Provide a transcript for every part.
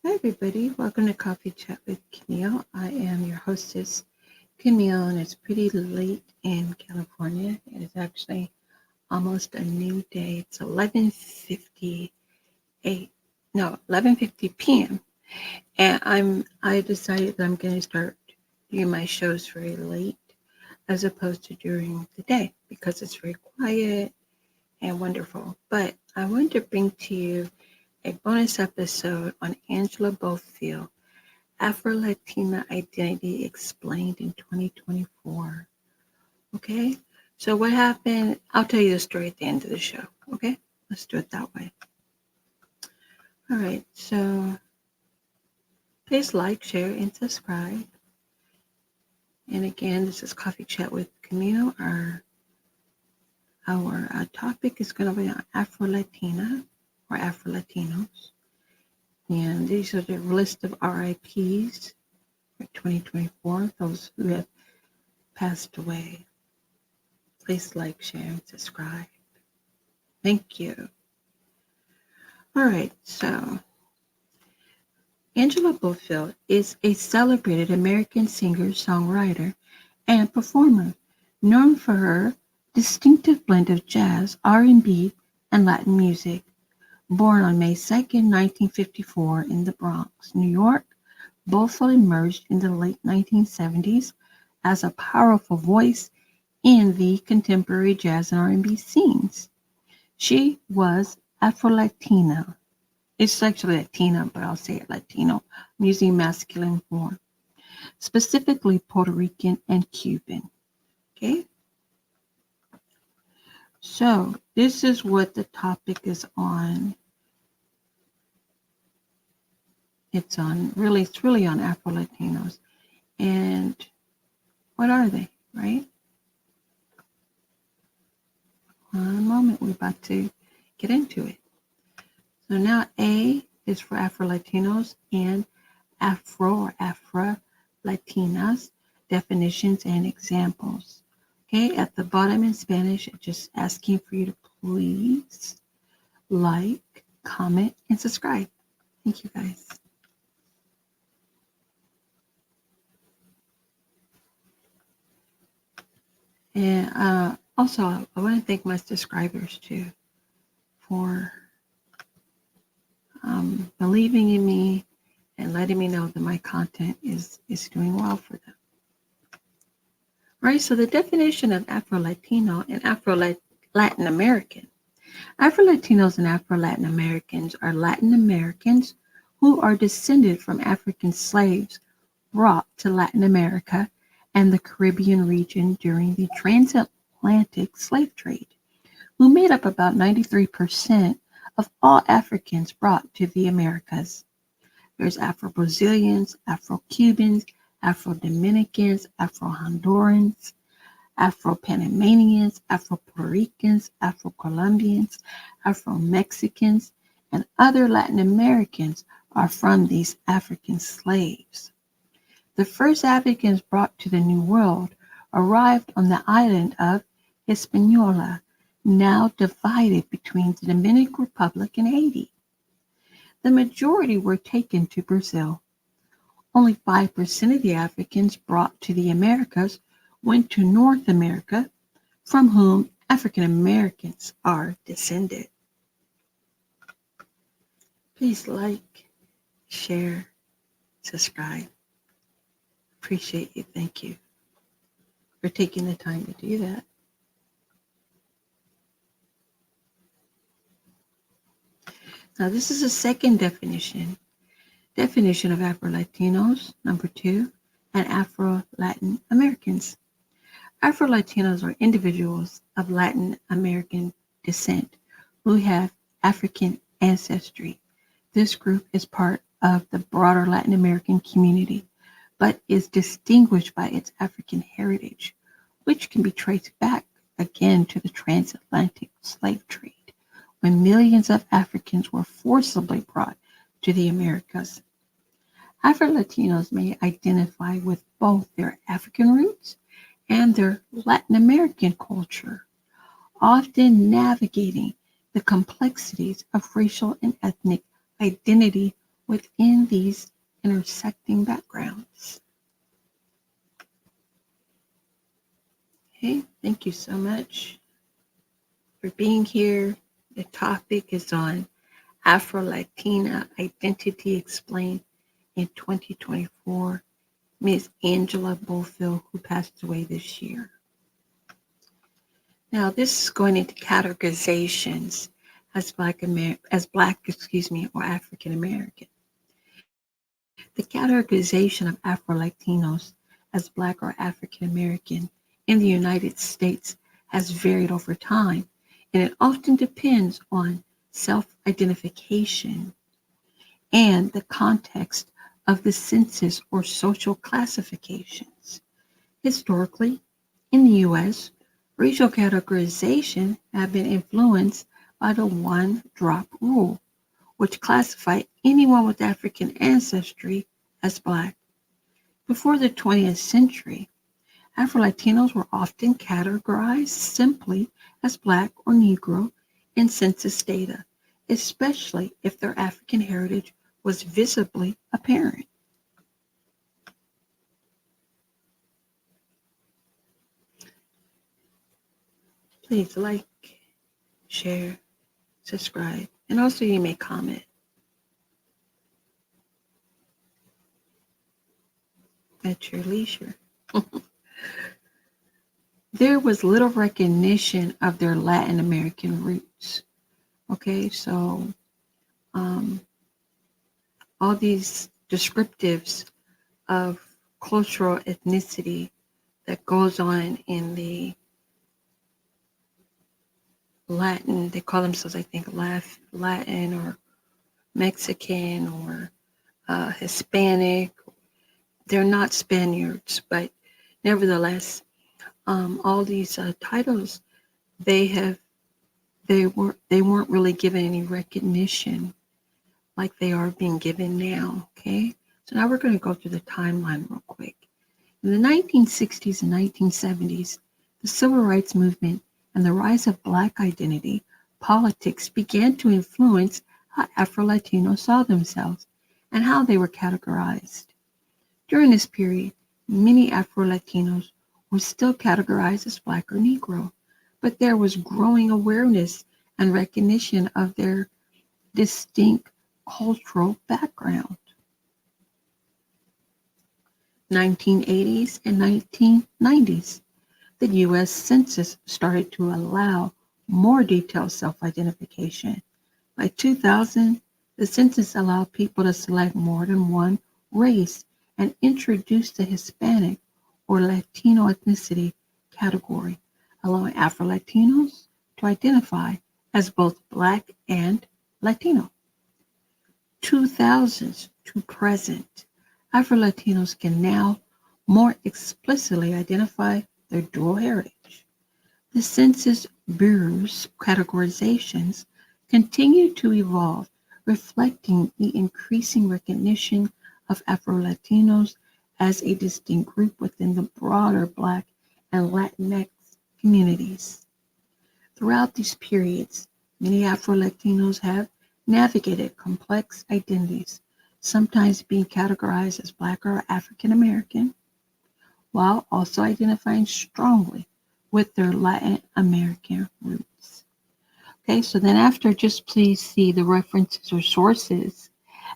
Hi, everybody. Welcome to Coffee Chat with Camille. I am your hostess, Camille, and it's pretty late in California. It is actually almost a new day. It's 11:58. No, 11:50 p.m. And I decided that I'm going to start doing my shows very late as opposed to during the day because it's very quiet and wonderful. But I wanted to bring to you a bonus episode on Angela Bofill, Afro-Latina Identity Explained in 2024. Okay? So what happened? I'll tell you the story at the end of the show. Okay? Let's do it that way. All right. So please like, share, and subscribe. And again, this is Coffee Chat with Camille. Our topic is going to be on Afro-Latina or Afro-Latinos. And these are the list of RIPs for 2024, those who have passed away. Please like, share, and subscribe. Thank you. All right, so Angela Bofill is a celebrated American singer, songwriter, and performer known for her distinctive blend of jazz, R&B, and Latin music. Born on May 2nd, 1954 in the Bronx, New York, Bofill emerged in the late 1970s as a powerful voice in the contemporary jazz and R&B scenes. She was Afro-Latina. It's actually Latina, but I'll say it Latino. I'm using masculine form. Specifically Puerto Rican and Cuban. Okay? So this is what the topic is on. It's really on Afro-Latinos. And what are they, right? One moment, we're about to get into it. So now A is for Afro-Latinos and Afro or Afro-Latinas, definitions and examples. Okay, at the bottom in Spanish, it's just asking for you to please like, comment, and subscribe. Thank you, guys. And also, I want to thank my subscribers too for believing in me and letting me know that my content is doing well for them. Right, so the definition of Afro-Latino and Afro-Latin American. Afro-Latinos and Afro-Latin Americans are Latin Americans who are descended from African slaves brought to Latin America and the Caribbean region during the transatlantic slave trade, who made up about 93% of all Africans brought to the Americas. There's Afro-Brazilians, Afro-Cubans, Afro-Dominicans, Afro-Hondurans, Afro-Panamanians, Afro-Puerto Ricans, Afro-Colombians, Afro-Mexicans, and other Latin Americans are from these African slaves. The first Africans brought to the New World arrived on the island of Hispaniola, now divided between the Dominican Republic and Haiti. The majority were taken to Brazil. Only 5% of the Africans brought to the Americas went to North America, from whom African Americans are descended. Please like, share, subscribe. Appreciate you. Thank you for taking the time to do that. Now, this is a second definition. Definition of Afro-Latinos, number 2, and Afro-Latin Americans. Afro-Latinos are individuals of Latin American descent who have African ancestry. This group is part of the broader Latin American community, but is distinguished by its African heritage, which can be traced back again to the transatlantic slave trade, when millions of Africans were forcibly brought to the Americas. Afro-Latinos may identify with both their African roots and their Latin American culture, often navigating the complexities of racial and ethnic identity within these intersecting backgrounds. Okay, thank you so much for being here. The topic is on Afro-Latina Identity Explained in 2024. Miss Angela Bofill, who passed away this year. Now, this is going into categorizations as Black, or African American. The categorization of Afro-Latinos as Black or African American in the United States has varied over time, and it often depends on self-identification and the context of the census or social classifications. Historically, in the U.S., racial categorization have been influenced by the one-drop rule, which classified anyone with African ancestry as Black. Before the 20th century, Afro-Latinos were often categorized simply as Black or Negro in census data, especially if their African heritage was visibly apparent. Please like, share, subscribe, and also you may comment. At your leisure. There was little recognition of their Latin American roots. Okay, so all these descriptives of cultural ethnicity that goes on in the Latin, they call themselves, I think, Latin or Mexican or Hispanic. They're not Spaniards, but nevertheless, all these titles, they weren't really given any recognition like they are being given now. Okay, so now we're going to go through the timeline real quick. In the 1960s and 1970s, the civil rights movement and the rise of Black identity politics began to influence how Afro-Latinos saw themselves and how they were categorized. During this period, many Afro-Latinos were still categorized as Black or Negro, but there was growing awareness and recognition of their distinct cultural background. 1980s and 1990s, the U.S. Census started to allow more detailed self-identification. By 2000, the census allowed people to select more than one race and introduced the Hispanic or Latino ethnicity category, allowing Afro-Latinos to identify as both Black and Latino. 2000s to present, Afro-Latinos can now more explicitly identify their dual heritage. The Census Bureau's categorizations continue to evolve, reflecting the increasing recognition of Afro-Latinos as a distinct group within the broader Black and Latinx communities. Throughout these periods, many Afro-Latinos have navigated complex identities, sometimes being categorized as Black or African American, while also identifying strongly with their Latin American roots. Okay, so then after, just please see the references or sources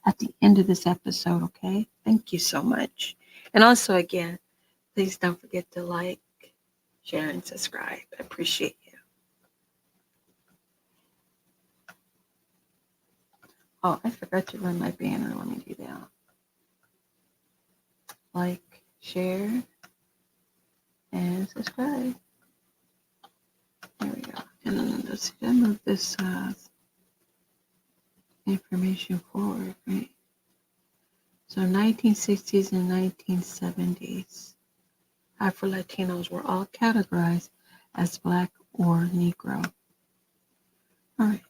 at the end of this episode, okay? Thank you so much. And also, again, please don't forget to like, share, and subscribe. I appreciate you. Oh, I forgot to run my banner. Let me do that. Like, share, and subscribe. There we go. And then let's see, I move this information forward, right? So 1960s and 1970s, Afro-Latinos were all categorized as Black or Negro. All right.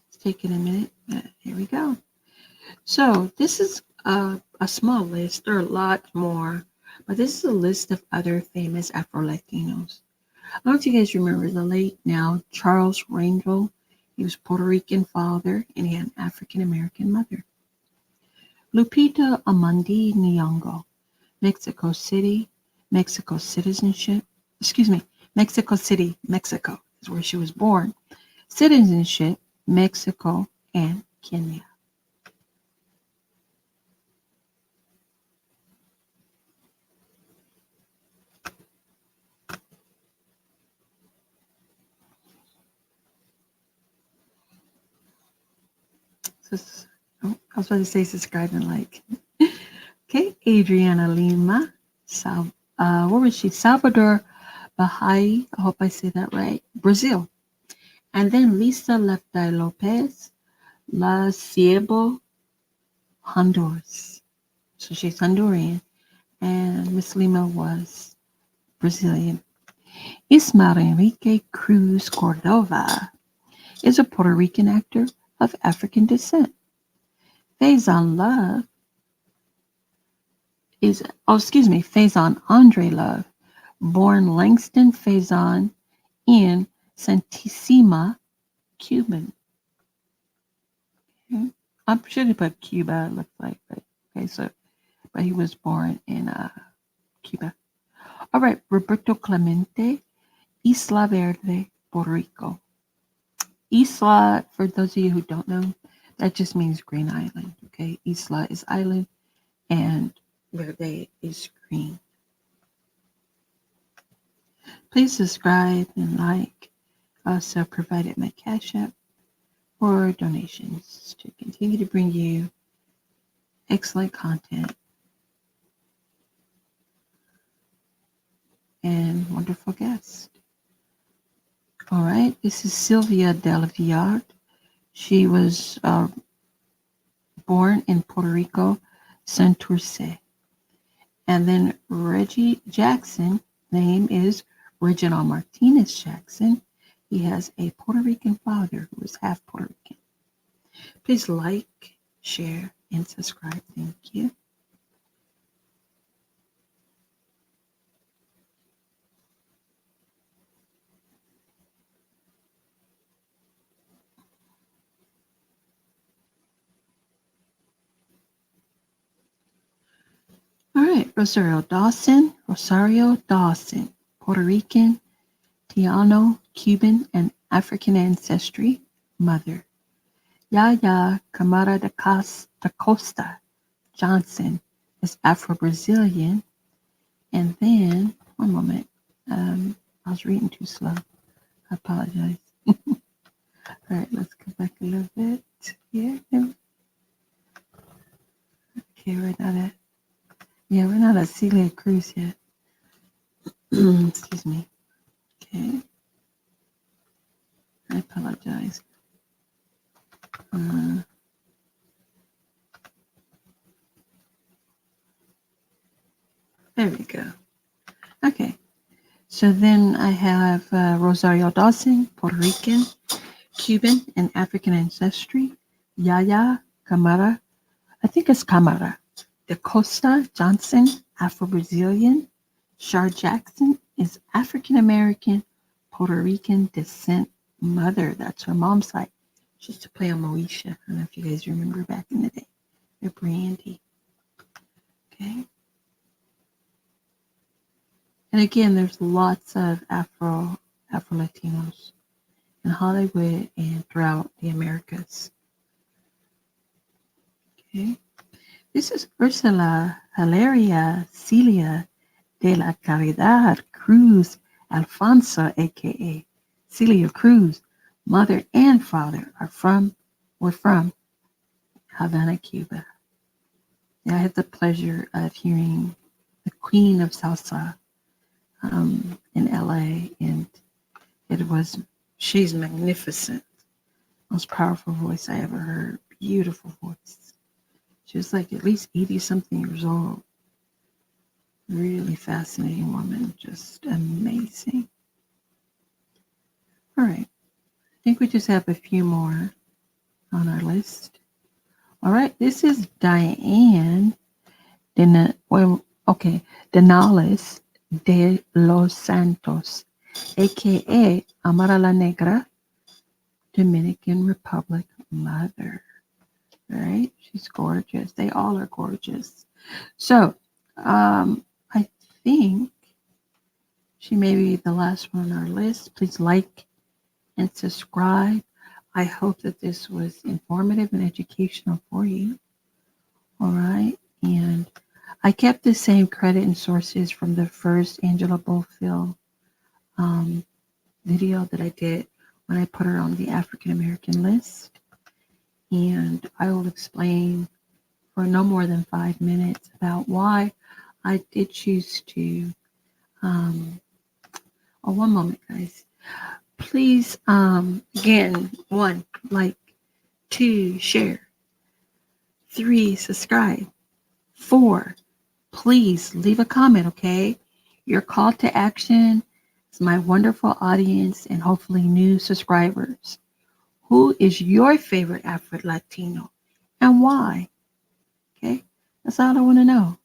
It's taking a minute. Here we go. So this is a small list. There are a lot more, but this is a list of other famous Afro-Latinos. I don't know if you guys remember the late now Charles Rangel. He was Puerto Rican father and he had an African American mother. Lupita Amandi Nyong'o, Mexico City, Mexico citizenship. Mexico City, Mexico is where she was born. Citizenship, Mexico and Kenya. I was about to say subscribe and like. Okay, Adriana Lima, where was she? Salvador Bahia, I hope I say that right, Brazil. And then Lisa Lefty Lopez, La Ciebo, Honduras. So she's Honduran. And Miss Lima was Brazilian. Ismael Enrique Cruz Cordova is a Puerto Rican actor of African descent. Faison Love Faison Andre Love, born Langston Faison in Santissima, Cuban. Okay. I'm sure they put Cuba, it looks like, but okay, but he was born in Cuba. All right, Roberto Clemente, Isla Verde, Puerto Rico. Isla, for those of you who don't know, that just means green island. Okay, Isla is island, and Verde is green. Please subscribe and like. Also provided my Cash App for donations to continue to bring you excellent content and wonderful guests. All right, this is Sylvia Del Villar. She was born in Puerto Rico, Santurce. And then Reggie Jackson, name is Reginald Martinez Jackson. He has a Puerto Rican father who is half Puerto Rican. Please like, share, and subscribe. Thank you. All right, Rosario Dawson, Puerto Rican, Tiano, Cuban, and African ancestry, mother. Yaya Camara da Costa Johnson is Afro-Brazilian. And then, one moment, I was reading too slow. I apologize. All right, let's go back a little bit here. Okay, we're not at Celia Cruz yet. Excuse me. Okay. I apologize. There we go. Okay. So then I have Rosario Dawson, Puerto Rican, Cuban, and African ancestry. Yaya Camara, I think it's Camara. Da Costa Johnson, Afro-Brazilian. Shar Jackson is African American, Puerto Rican descent mother. That's her mom's side. She used to play on Moesha. I don't know if you guys remember back in the day. They're Brandy. Okay. And again, there's lots of Afro-Latinos in Hollywood and throughout the Americas. Okay. This is Ursula Hilaria Celia de la Caridad Cruz Alfonso, aka Celia Cruz. Mother and father were from Havana, Cuba. And I had the pleasure of hearing the Queen of Salsa in LA, and she's magnificent. Most powerful voice I ever heard. Beautiful voice. She was like at least 80 something years old. Really fascinating woman. Just amazing. All right. I think we just have a few more on our list. All right. This is Diane Denales de los Santos, aka Amara la Negra Dominican Republic mother. Right? She's gorgeous. They all are gorgeous. So, I think she may be the last one on our list. Please like and subscribe. I hope that this was informative and educational for you. All right. And I kept the same credit and sources from the first Angela Bofill video that I did when I put her on the African American list. And I will explain for no more than 5 minutes about why I did choose to. Oh, one moment, guys. Please, again, 1, like, 2, share, 3, subscribe, 4, please leave a comment, okay? Your call to action is my wonderful audience and hopefully new subscribers. Who is your favorite Afro-Latino and why? Okay, that's all I want to know.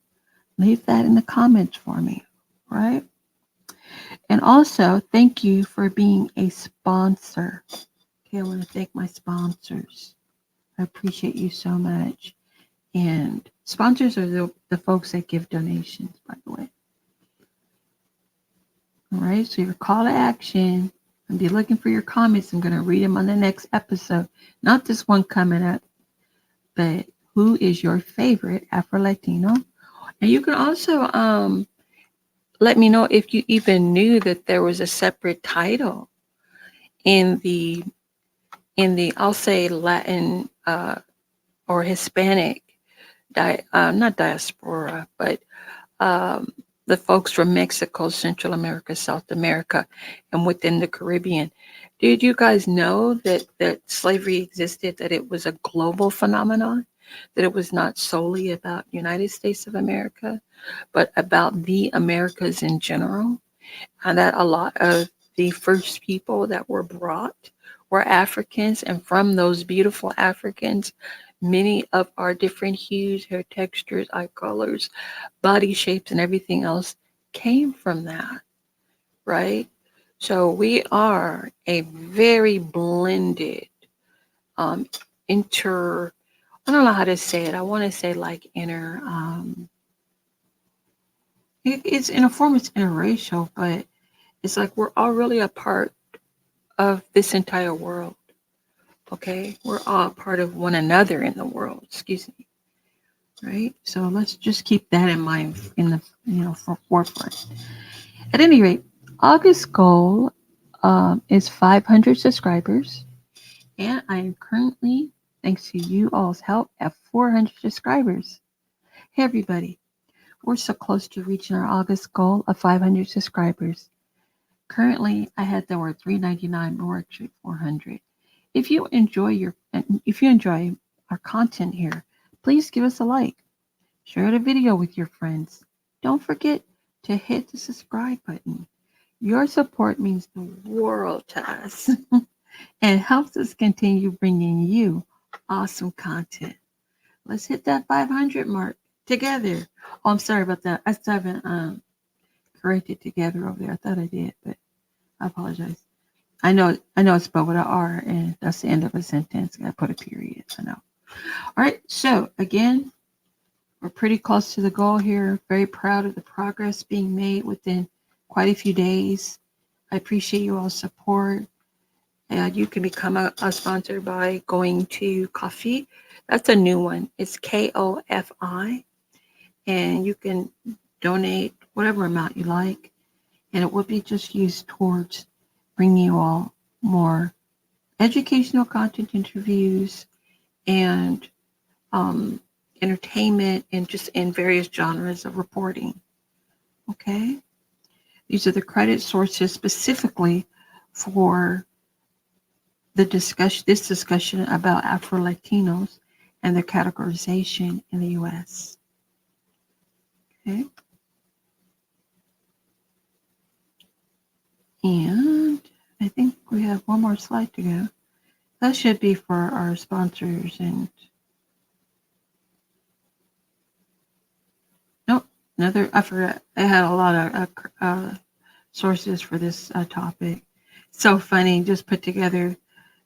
Leave that in the comments for me, right? And also, thank you for being a sponsor. Okay, I want to thank my sponsors. I appreciate you so much. And sponsors are the folks that give donations, by the way. All right, so your call to action, I'll be looking for your comments. I'm going to read them on the next episode. Not this one coming up, but who is your favorite Afro-Latino? And you can also let me know if you even knew that there was a separate title in the I'll say Latin or Hispanic, not diaspora, but the folks from Mexico, Central America, South America, and within the Caribbean. Did you guys know that slavery existed, that it was a global phenomenon, that it was not solely about United States of America, but about the Americas in general, and that a lot of the first people that were brought were Africans, and from those beautiful Africans, many of our different hues, hair textures, eye colors, body shapes, and everything else came from that, right? So we are a very blended, I don't know how to say it. I want to say like it's in a form, it's interracial, but it's like we're all really a part of this entire world. Okay, we're all a part of one another in the world. Excuse me. Right. So let's just keep that in mind in the forefront. At any rate, August's goal is 500 subscribers, and I am currently, thanks to you all's help, at 400 subscribers. Hey everybody, we're so close to reaching our August goal of 500 subscribers. Currently, I had there were 399, but we're actually 400. If you enjoy our content here, please give us a like. Share the video with your friends. Don't forget to hit the subscribe button. Your support means the world to us and helps us continue bringing you awesome content. Let's hit that 500 mark together. Oh, I'm sorry about that. I still haven't corrected together over there. I thought I did, but I apologize. I know it's spelled with an R, and that's the end of a sentence. I put a period. I know. All right. So again, we're pretty close to the goal here. Very proud of the progress being made within quite a few days. I appreciate you all's support. And you can become a sponsor by going to Ko-fi. That's a new one. It's Ko-fi. And you can donate whatever amount you like. And it will be just used towards bringing you all more educational content, interviews, and entertainment, and just in various genres of reporting. Okay? These are the credit sources specifically for this discussion about Afro-Latinos and their categorization in the U.S. Okay? And I think we have one more slide to go. That should be for our sponsors and I forgot. I had a lot of sources for this topic. So funny, just put together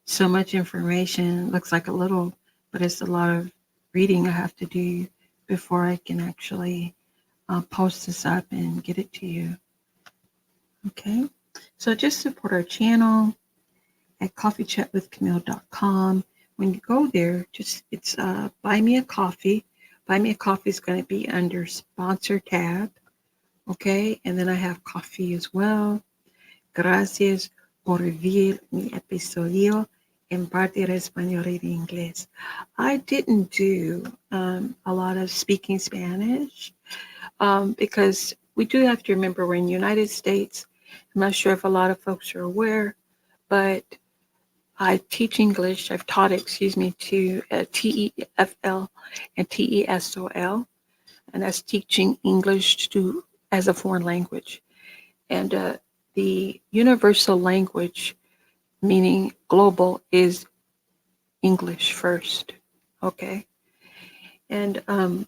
so much information. Looks like a little, but it's a lot of reading I have to do before I can actually post this up and get it to you. Okay. So just support our channel at coffeechatwithcamille.com. When you go there, just it's buy me a coffee. Buy me a coffee is going to be under sponsor tab. Okay. And then I have coffee as well. Gracias por ver mi episodio en parte de español y de inglés. I didn't do a lot of speaking Spanish because we do have to remember we're in the United States. I'm not sure if a lot of folks are aware, but I teach English. I've taught, excuse me, to TEFL and TESOL, and that's teaching English to as a foreign language. And the universal language, meaning global, is English first. Okay. And I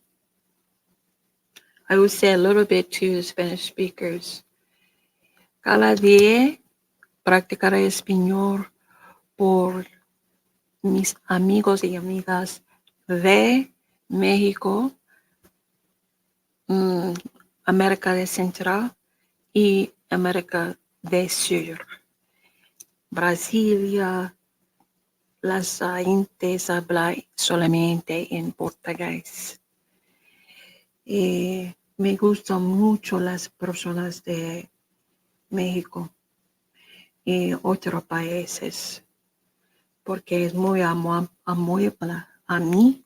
would say a little bit to the Spanish speakers. Cada día practicaré español por mis amigos y amigas de México, América de Central y América del Sur. Brasilia, las gentes hablan solamente en portugués. Y me gustan mucho las personas de México y otros países porque es muy amable a mí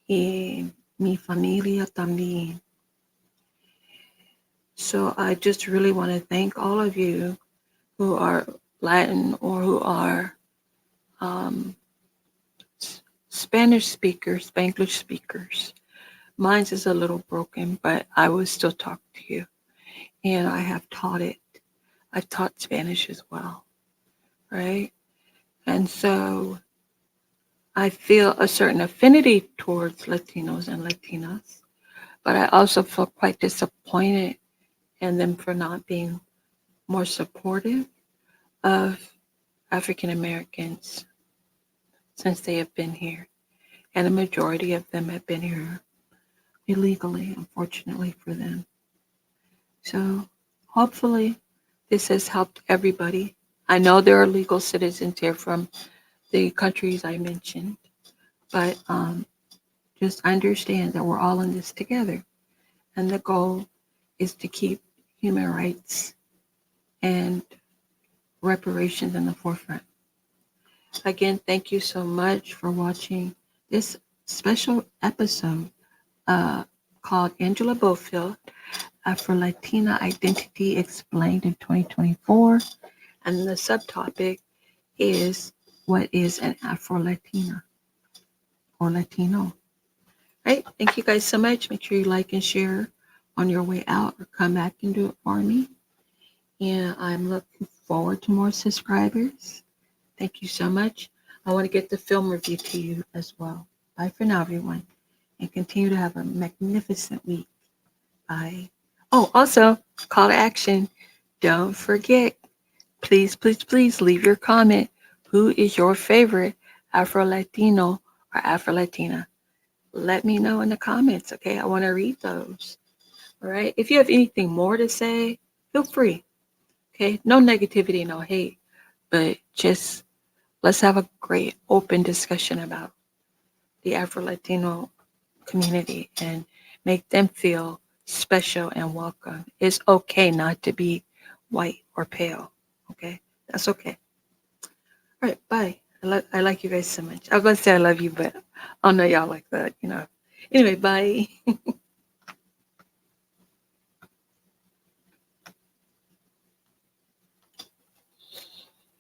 y mi familia también. So I just really want to thank all of you who are Latin or who are Spanish speakers, Spanglish speakers. Mine is a little broken, but I will still talk to you. And I have taught it. I've taught Spanish as well, right? And so I feel a certain affinity towards Latinos and Latinas, but I also feel quite disappointed in them for not being more supportive of African Americans since they have been here. And a majority of them have been here illegally, unfortunately for them. So hopefully this has helped everybody. I know there are legal citizens here from the countries I mentioned, but just understand that we're all in this together. And the goal is to keep human rights and reparations in the forefront. Again, thank you so much for watching this special episode called Angela Bofill, Afro-Latina Identity Explained in 2024. And the subtopic is, what is an Afro-Latina or Latino? Right? Thank you guys so much. Make sure you like and share on your way out or come back and do it for me. And I'm looking forward to more subscribers. Thank you so much. I want to get the film review to you as well. Bye for now, everyone. And continue to have a magnificent week. Bye. Oh, also, call to action. Don't forget, please, please, please leave your comment. Who is your favorite Afro-Latino or Afro-Latina? Let me know in the comments, okay? I want to read those. All right. If you have anything more to say, feel free. Okay. No negativity, no hate, but just let's have a great open discussion about the Afro-Latino community and make them feel special and welcome. It's okay not to be white or pale. Okay. That's okay. All right. Bye. I like you guys so much. I was going to say I love you, but I don't know y'all like that, you know. Anyway, bye.